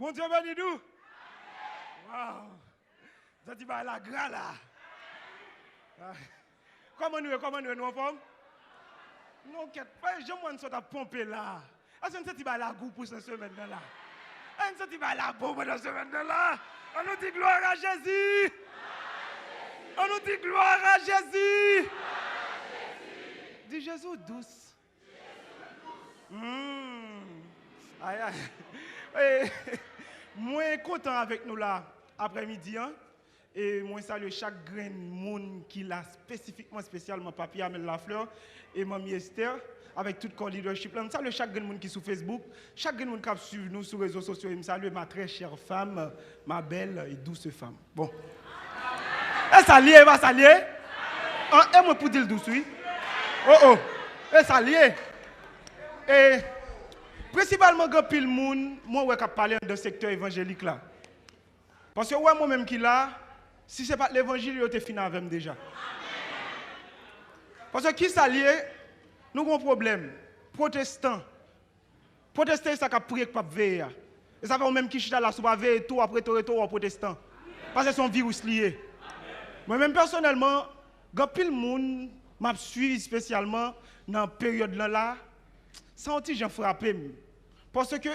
Bon Dieu béni nous. Waouh. Ça dit bah la gras là. Comment nous en forme? Non, qu'est-ce pas, je m'en suis pompé là. Est-ce que tu vas la goût pour cette semaine là? Est-ce que tu vas la bombe dans cette semaine là? On nous dit gloire à Jésus. On nous dit gloire à Jésus. Dis Jésus douce. Aïe aïe. Moi content avec nous là après-midi hein? Et moi salue chaque grain monde qui l'a spécialement papier Amel Lafleur et Mamie Esther avec tout le leadership là. Je salue chaque grain monde qui sur Facebook, chaque grain monde qui suit nous sur les réseaux sociaux. Je salue ma très chère femme, ma belle et douce femme. Bon. Et ça lié, va ça lié. Et moi pour dire le douce oui. Oh. Et ça lié. Et principalement quand pile monde, moi ouais qui parler dans le secteur évangélique là. Parce que ouais moi-même qui là, si c'est pas l'évangile, il était fini avec déjà. Parce que qui s'allie, nous avons un problème. Protestants, ça qui a prié que pas veiller. Et ça fait même qui chita là, soit veiller tout après tout retour aux protestants. Parce que c'est un virus lié. Moi-même personnellement, quand pile monde m'a suivi spécialement dans la période là, ça a j'ai frappé. Parce que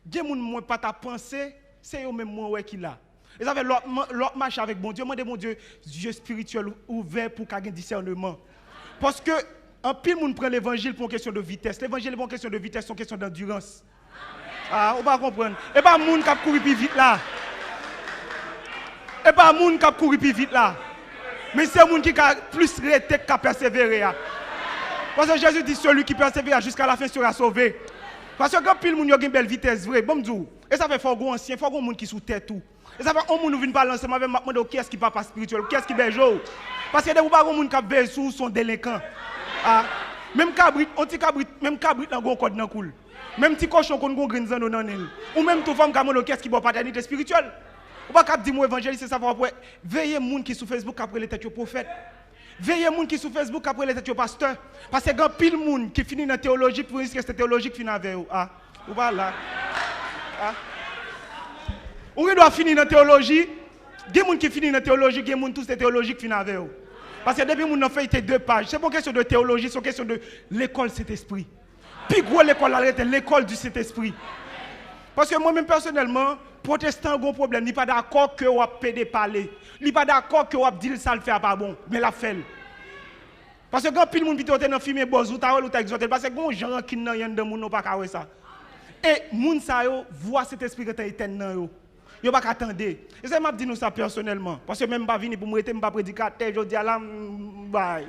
des gens moi pas ta pensée, c'est eux même moi qui là. Et ça fait l'autre marche avec bon Dieu, demandez mon Dieu, Dieu spirituel ouvert pour qu'il y ait un discernement. Parce que un pile monde prend l'évangile pour une question de vitesse. L'évangile n'est pas une question de vitesse, c'est une question d'endurance. Ah, on va comprendre. Et pas monde qui a couru plus vite là. Et pas monde qui a couru plus vite là. Mais c'est monde qui a plus rété qui a persévéré. Parce que Jésus dit celui qui persévère jusqu'à la fin sera sauvé. Parce que quand pile monde a une belle vitesse vrai, bon Dieu. Et ça fait fort gros ancien, fort gros monde qui sous terre tout. Et ça fait un monde vient parler ensemble avec moi qui est-ce qui papa spirituel, qui est-ce qui bejo. Parce que des pas monde qui bejo sous son délinquant. Ah, même cabrit, même cabrit dans gon code dans cool. Même petit cochon qu'on gon green zano dans il. Ou même tout femme qui qui est-ce qui boit paternité spirituelle. Ou pas cap dire moi évangéliste ça va après veillez monde qui sur Facebook après les têtes prophète. Veillez monde qui sur Facebook après les têtes pasteur parce que grand pile monde qui finit dans théologie pour risquer cette théologie finit avec vous. Ah, ou pas là. Ah. Ou il doit finir dans la théologie, il y a des gens qui finissent dans la théologie, il y a des gens tous théologiques qui finissent avec eux. Parce que depuis que nous avons fait 2 pages, ce n'est pas une question de théologie, c'est une question de l'école Saint-Esprit. Puis gros l'école, c'est l'école du Saint-Esprit. Parce que moi-même personnellement, protestant a un problème, il n'est pas d'accord que vous avez parler. Il n'est pas d'accord que vous avez dit ça le fait pas bon, mais la fait. Parce que quand pile monde vite dans filmer boz ou ta exhorté parce que gon gens qui nan yon de moun pas ka ça. Et moun sa yo voit cet esprit qui est éternel yo. Yo pas attendre. Et ça m'a dit nous ça personnellement parce que même pas venir pour me pas prédicateur, je dis là bye.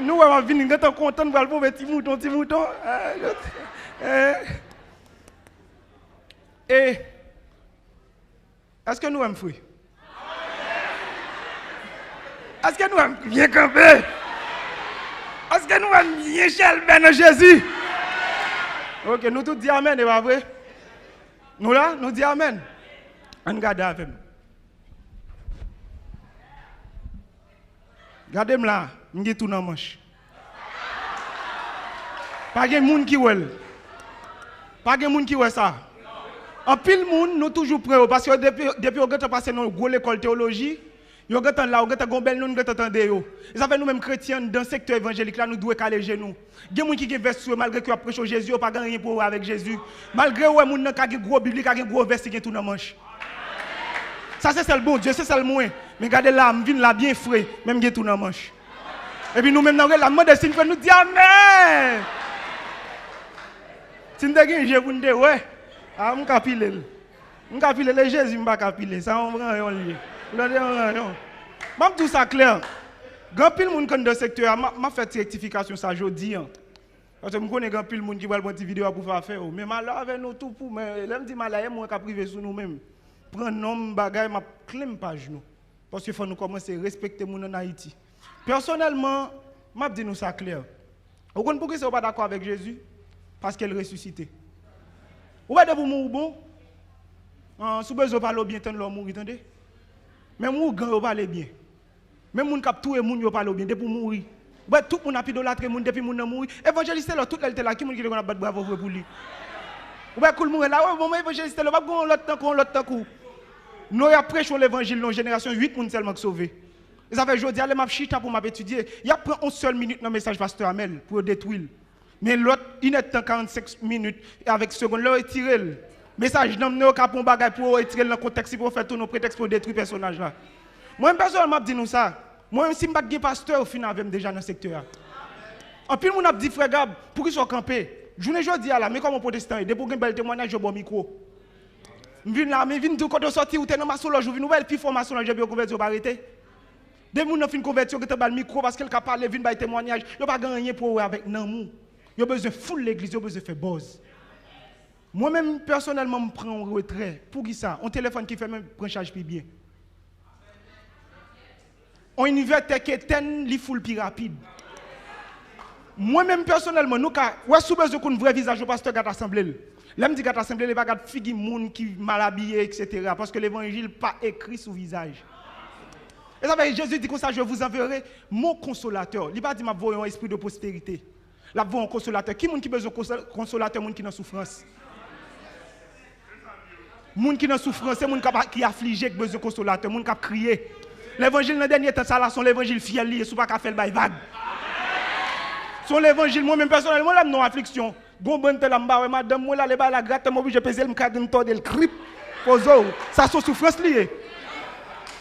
Nous va venir quand content pour le petit mouton. Et est-ce que nous aimons fruit? Est-ce que nous aimons bien camper? Est-ce que nous aimons bien chelber dans Jésus? Ok, nous tous disons amen, et pas vrai? Nous là, nous disons amen. On regarde avec moi. Regardez-moi là, je suis tout dans la manche. Pas de monde qui voit. Pas de monde qui voit ça. En pile monde, nous toujours prêts parce que depuis qu'on a passé dans l'école théologie, nous avons là, nous avons bel nom, nous avons et ça fait nous mêmes chrétiens dans le secteur évangélique là, nous devons caler genoux. Il y a des gens qui versent malgré qu'ils prêchent Jésus, pas rien pour avec Jésus. Malgré que les gens qui ont gros biblique, qui ont gros verset qui tout dans manche. Ça c'est le bon Dieu, c'est le moins. Mais regardez là, je viens là bien frais, même qui tout dans manche. Et puis nous mêmes dans la demande de signe nous dit amen. Si nous avons je vous dis ouais. Ah, je capile. Je capile les Jésus, je pas capile. Ça on prend rien lié. Même tout ça clair. Grand pile monde dans le secteur, m'a fait rectification ça aujourd'hui. Parce que je connais grand pile monde qui va le prendre vidéo pour faire mais malheur avec nous tout pour mais l'aime dit malheur moi qui privé sur nous même. Prendre nom bagaille m'a claim page nous. Parce qu'il faut nous commencer à respecter moun en Haïti. Personnellement, m'a dit nous ça clair. Vous comprenez pourquoi vous pas d'accord avec Jésus? Parce qu'elle ressuscité. Ou pas de vous mourir bon? Si vous parlez bien, vous mourir, attendez. Même vous vous parlez bien. Même moun k'ap toué moun yo parle bien depuis mourir. Ouais tout moun a idolâtré moun depuis moun nan mourir. Évangéliste là toute elle était là qui moun qui doit battre bravo pour lui. Ou bien, cool, là, ouais, bon, évangéliste, là, pas l'autre temps, nous avons prêché l'évangile dans la génération 8 personnes seulement sauvées. Et ça fait aujourd'hui, allez m'a chita pour m'étudier. Il y a pris 11 seule minute dans le message pasteur Amel pour détruire. Mais l'autre, il est temps 45 minutes et avec seconde, là, il tire. Le message n'a pas pour bagage pour retirer le contexte pour faire tous nos prétextes pour détruire le personnage là. Moi, personnellement, je dis nous ça. Moi, si je ne suis pas pasteur, au final, je déjà dans le secteur. En plus, on a dit, frère Gab, pour qu'ils soient campés. Je ne dis pas, mais comme un protestant, dès pour qu'il y ait un témoignage, je bon micro. Je viens là, mais je viens de quand sortir ou t'es dans ma solo, je viens nouvelle puis formation là, j'ai bien converti pour arrêter. Dès que fin converti, que tu as le micro parce qu'elle a parlé, vient un témoignage, il pas gagné pour avec nan. Il a besoin de full l'église, il a besoin de faire buzz. Moi-même personnellement, je prends un retrait. Pour qui ça? Un téléphone qui fait même prendre charge plus bien. On inverter qui éteint les full plus rapide. Moi-même personnellement, nous ouais sous besoin qu'on vrai visage au pasteur gars assemblée. L'aime dit gars assemblée, les pas gars figi moun qui mal habillé etc. parce que l'évangile pas écrit sous visage. Et ça veut Jésus dit comme ça je vous enverrai mon consolateur. Il pas dit m'a voyons un esprit de postérité. Là voyons un consolateur. Qui moun qui besoin consolateur moun qui dans souffrance. Moun qui dans souffrance, c'est moun qui affligé qui besoin consolateur, moun qui a crié. L'évangile dans dernier temps ça là son l'évangile fiel lié sous pas qu'a fait le bail vague. Son l'évangile, moi-même personnellement, là, non affliction. Gon bon tel amba, madame, moi là, les bas la gratte, moi, je pèse le cadre, me le crip. Pozo, ça son souffrance liée.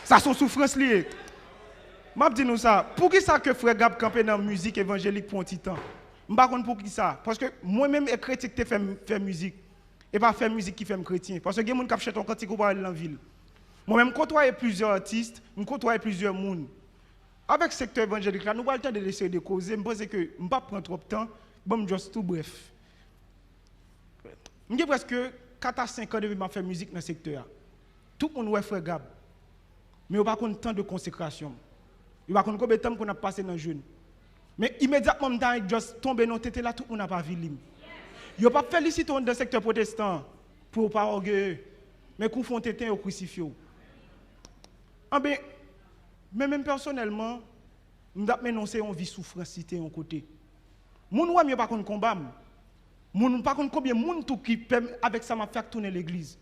Ça son souffrance liée. M'a dit nous ça. Pour qui ça que frère Gab campé dans la musique évangélique pour un petit temps? M'pas contre pour qui ça? Parce que moi-même, je chrétien qui fait musique. Et pas faire musique qui fait chrétien. Parce que il y a des gens qui chantent un cantique pour aller dans la ville. Moi-même, côtoyer plusieurs artistes, je côtoyer plusieurs monde. Avec le secteur évangélique, là, nous avons le temps de laisser de causer. Je pense que je ne vais pas prendre trop de temps. Bon, juste tout bref. Je presque 4 à 5 ans depuis que je fais musique dans le secteur. Tout le monde est frère Gab. Mais il n'y a pas de temps de consécration. Il n'y a pas de temps qu'on a passé dans le jeûne. Mais immédiatement, je suis tombé dans le tête là, tout le monde n'a pas vu. Il n'y a pas félicité dans le secteur protestant pour ne pas orgueilleux. Mais qu'on font tête au crucifié. Ah ben, mais même personnellement, je vais m'énoncer une vie souffrance en côté. Moun ouais mieux pas contre combat. Moun pas contre combien moun tout qui avec ça m'a fait tourner l'église.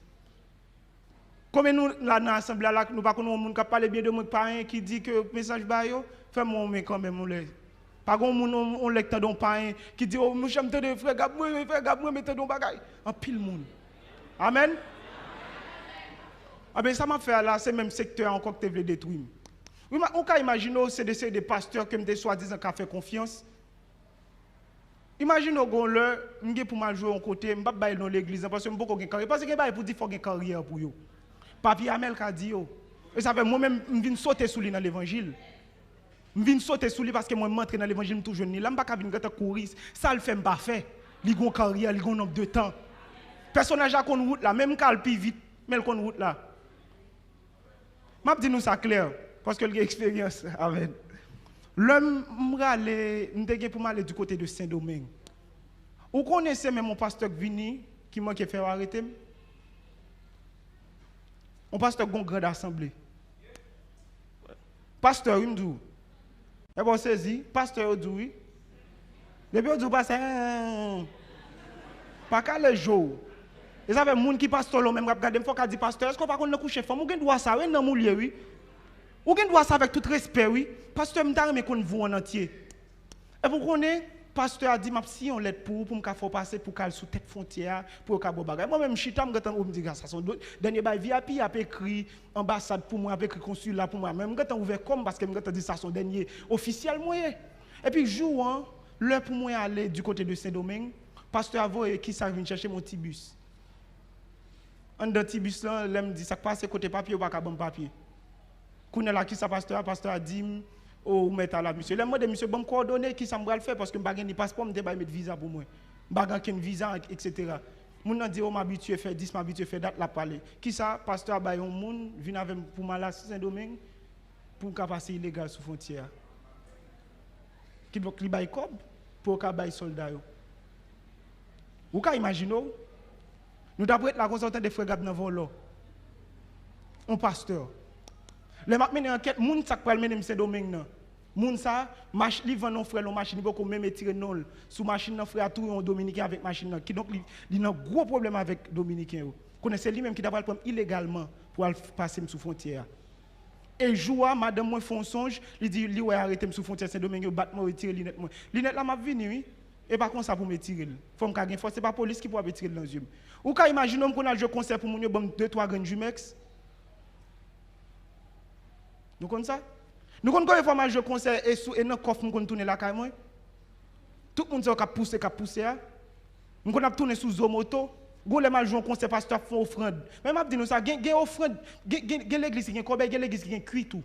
Comme nous là dans l'assemblée là nous pas contre moun qui parle bien de mon parrain qui dit que message ba yo fait mon mais quand même on les pas gon moun on lecteur don parrain qui dit oh nous j'aime de frère Gab moi mettez don bagay en pile moun. Amen. Ah ben ça m'a fait là c'est même secteur encore que tu veux détruire. Oui, mais on peut imaginer c'est des pasteurs qui me soi-disant qui fait confiance. Imaginez qu'on leur, je pour mal jouer en côté, je ne vais pas dans l'église parce que je ne vais pas carrière. Parce que je pour dire qu'il faut une carrière pour eux. Papi Amel a dit. Et ça fait moi-même, je viens sauter sous lui dans l'évangile. Je viens sauter sous lui parce que moi, je m'entraîne dans l'évangile, je suis toujours jeune. Là, je ne vais pas venir courir. Ça le fait pas faire. Il y a une carrière, il y a un nombre de temps. Personnage à qu'on route là, même quand il plus vite, mais qu'on route là. Je vais dire nous ça clair. Parce que j'ai expérience avec. L'homme m'allait pour m'aller du côté de Saint-Domingue. Vous connaissez même mon pasteur Vini qui m'a fait arrêter. Mon pasteur gon grande assemblée. Pasteur il me dit. Et bon saisi, pasteur dit oui. Depuis dit pas pas qu'à le jour. Et ça fait monde qui pasteur là même regarder faut qu'a dit pasteur, est-ce qu'on pas qu'on coucher femme, on doit ça oui dans moulier oui. Ou qu'on doit ça avec tout respect, oui. Pasteur m'a dit qu'on vous en entier. Et vous connaissez, pasteur a dit, si on l'aide pour me faire passer pour qu'elle sous tête frontière, pour qu'elle bagage. Moi-même, je suis là, je me dis, ça son dernier bail VIP, il a écrit ambassade pour moi, il a écrit consulat pour moi. Même je ouvert comme parce que je dit ça son dernier officiel moyen. Et puis, jour, l'heure pour moi aller du côté de Saint-Domingue, pasteur a vu qui ça vient chercher mon petit bus. Un dans petit bus là, il me dit, ça passe côté papier ou pas bon papier. Quand là qui ça pasteur a dit au mettre à la monsieur. Là moi de monsieur bon coordonner qui ça me va faire parce que m'pa gagner passeport me mettre visa pour moi. M'pa gagner visa etc. Moun nan dit on m'habitué faire 10 m'habitué faire date la parler. Qui ça pasteur ba yon moun vinn avec pour Malas Saint-Domingue pour ka passer illégal sous frontière. Qui doit li bay cob pour ka bay soldat yo. Ou ka imaginer nous d'après la consultation des frères Gab dans vol là. Un pasteur. Le m'a mené enquête, moun sak pral mené Saint-Domingue nan. Moun ça, li vend non frère, non machine, il peut même tirer non. Sous machine, non frère, tout un Dominicain avec machine. Qui donc, il a un gros problème avec Dominicain. Connaissez lui-même qui doit prendre illégalement pour passer sous frontière. Et jour, madame, moi, font songe, il dit, lui, ouais, arrêtez sous frontière Saint-Domingue, battre-moi, retirer l'inette. L'inette là, m'a venu, oui. Et pas comme ça pour me tirer. Faut me caguer force, c'est pas la police qui peut me tirer dans les yeux. Ou quand imaginons qu'on a joué concert pour mon bon 2-3 grands jumex. Nous connaissons ça? Nous connaissons combien de fois mal joué concert et dans le coffre nous tourner la caille moi. Tout le monde sait qu'a poussé. Nous connaissons tourner sous Zomoto. Go les mal joué concert pasteur font offrande. Même m'a dit nous ça, gain offrande, gain l'église qui gain combien, gain l'église qui gain cuit tout.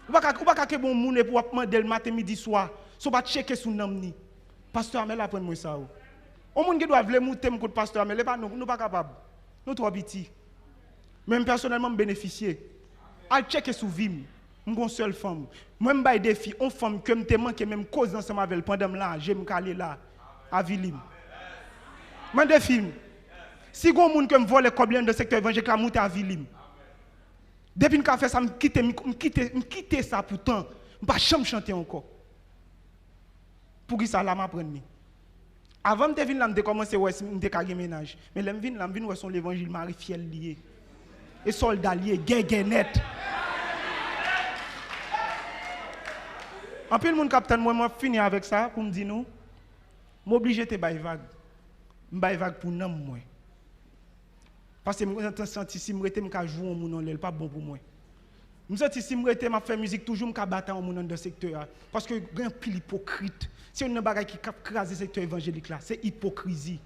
Ou pas que bon monde pour demander le matin midi soir. So pas checker sous nom ni. Pasteur Amel apprend moi ça. Au monde qui doit vle monter mon pasteur Amel, pas nous pas capable. Nous trop petits. Même personnellement bénéficier. À checker sous vim. Une seule femme. Moi je bail défi, on femme que me manque même cause ensemble avec pendant là, j'aime caler là à Vilim. Moi défi. Si gon monde que me vole combien de secteur évangélique la monter à Vilim. Depuis que fait ça me quitter ça pourtant, pas jamais chanter encore. Pour qui ça là m'apprendre. Avant de venir là me commencer ouais me carrer ménage. Mais là me vinn ouais son l'évangile Marie fiel lié. Et soldat lié guerre net. En plus, le capitaine, moi, fini avec ça pour me dire nous, m'obliger de bailler vague. M'bailler vague pour nous, moi. Parce que je sens si je suis jouer au monde, ce n'est pas bon pour moi. Je sens si je fais musique, toujours je battre au monde dans le secteur. Parce que il y a un pile hypocrite. Si on a un bagage qui crase le secteur évangélique, c'est hypocrisie.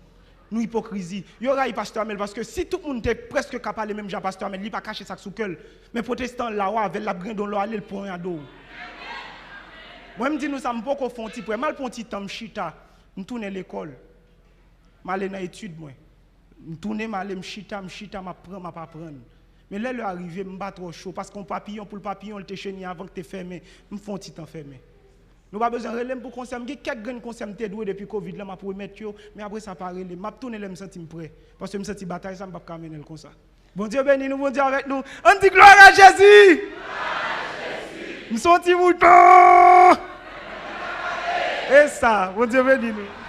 Nous, hypocrisie. Il y aura pasteur Amel, parce que si tout le monde est presque capable de même Jean pasteur Amel, il ne va pas cacher ça sous cœur. Mais protestant là, avec la graine dans l'eau, aller le point à dos. Moi, je me dis, nous sommes beaucoup fontis pour mal pour un petit temps, chita, je tourne à l'école. Je vais dans l'étude, je tourne, je chita, je apprendre. Mais là, l'arrivée, je me bats trop chaud parce qu'on papillon, pour le papillon, il te chenille avant que tu fermé. Je fais un petit temps fermé. Nous n'avons pas besoin de relève pour consommer. Il y a quelques grands consommer doué depuis Covid, là, je pourrais mettre, mais après ça, pas relève. Je tourne, je me sens prêt. Parce que je me sens bataille, ça ne va pas mener comme ça. Bon Dieu béni nous, bon Dieu avec nous. On dit gloire à Jésus! Nous sommes petits moutons! Et ça, bon Dieu béni nous.